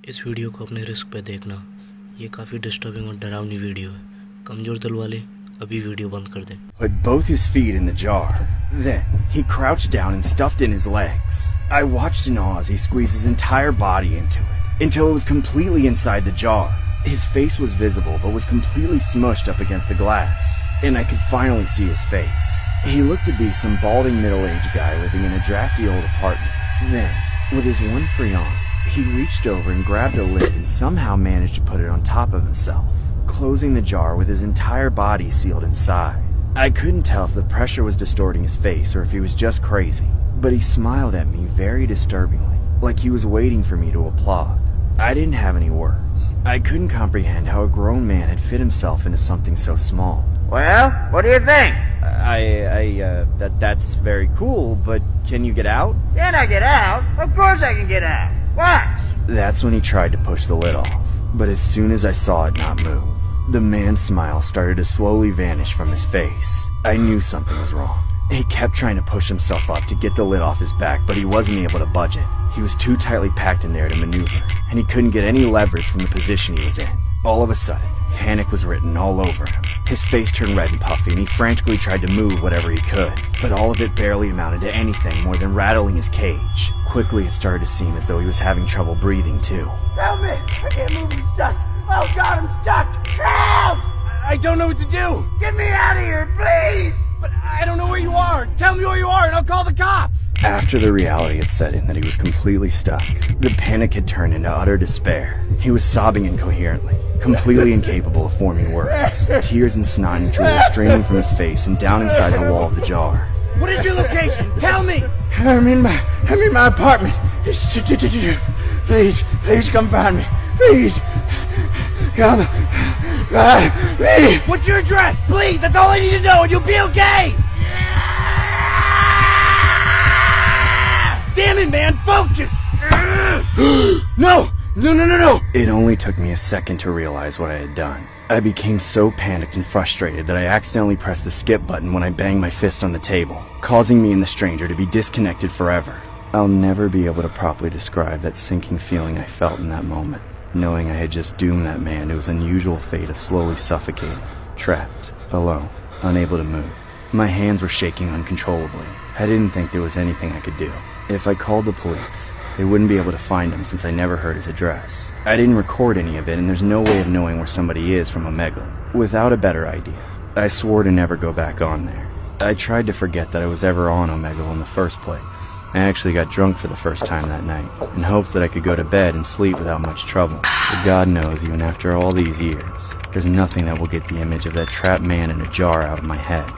इस वीडियो को अपने रिस्क पे देखना। ये काफ़ी डिस्टर्बिंग और डरावनी वीडियो है। कमज़ोर दिल वाले अभी वीडियो बंद कर दें। Put both his feet in the jar. Then, he crouched down and stuffed in his legs. I watched in awe as he squeezed his entire body into it, until it was completely inside the jar. His face was visible, but was completely smushed up against the glass, and I could finally see his face. He looked to be some balding middle-aged guy living in a drafty old apartment. Then, with his one free arm, he reached over and grabbed a lid and somehow managed to put it on top of himself, closing the jar with his entire body sealed inside. I couldn't tell if the pressure was distorting his face or if he was just crazy, but he smiled at me very disturbingly, like he was waiting for me to applaud. I didn't have any words. I couldn't comprehend how a grown man had fit himself into something so small. Well, what do you think? That's very cool, but can you get out? Can I get out? Of course I can get out. Watch! That's when he tried to push the lid off, but as soon as I saw it not move, the man's smile started to slowly vanish from his face. I knew something was wrong. He kept trying to push himself up to get the lid off his back, but he wasn't able to budge it. He was too tightly packed in there to maneuver, and he couldn't get any leverage from the position he was in. All of a sudden, panic was written all over him. His face turned red and puffy, and he frantically tried to move whatever he could, but all of it barely amounted to anything more than rattling his cage. Quickly, it started to seem as though he was having trouble breathing, too. Help me! I can't move, I'm stuck! Oh God, I'm stuck! Help! I don't know what to do! Get me out of here, please! But I don't know where you are! Tell me where you are and I'll call the cops! After the reality had set in that he was completely stuck, the panic had turned into utter despair. He was sobbing incoherently, completely incapable of forming words. Tears and snot and drool streaming from his face and down inside the wall of the jar. What is your location? Tell me! I'm in my apartment. Please come find me. Please. Come find me. What's your address? Please, that's all I need to know and you'll be okay! Damn it, man, focus! No! No! It only took me a second to realize what I had done. I became so panicked and frustrated that I accidentally pressed the skip button when I banged my fist on the table, causing me and the stranger to be disconnected forever. I'll never be able to properly describe that sinking feeling I felt in that moment, knowing I had just doomed that man to his unusual fate of slowly suffocating, trapped, alone, unable to move. My hands were shaking uncontrollably. I didn't think there was anything I could do. If I called the police, they wouldn't be able to find him since I never heard his address. I didn't record any of it, and there's no way of knowing where somebody is from Omegle. Without a better idea, I swore to never go back on there. I tried to forget that I was ever on Omegle in the first place. I actually got drunk for the first time that night, in hopes that I could go to bed and sleep without much trouble. But God knows, even after all these years, there's nothing that will get the image of that trapped man in a jar out of my head.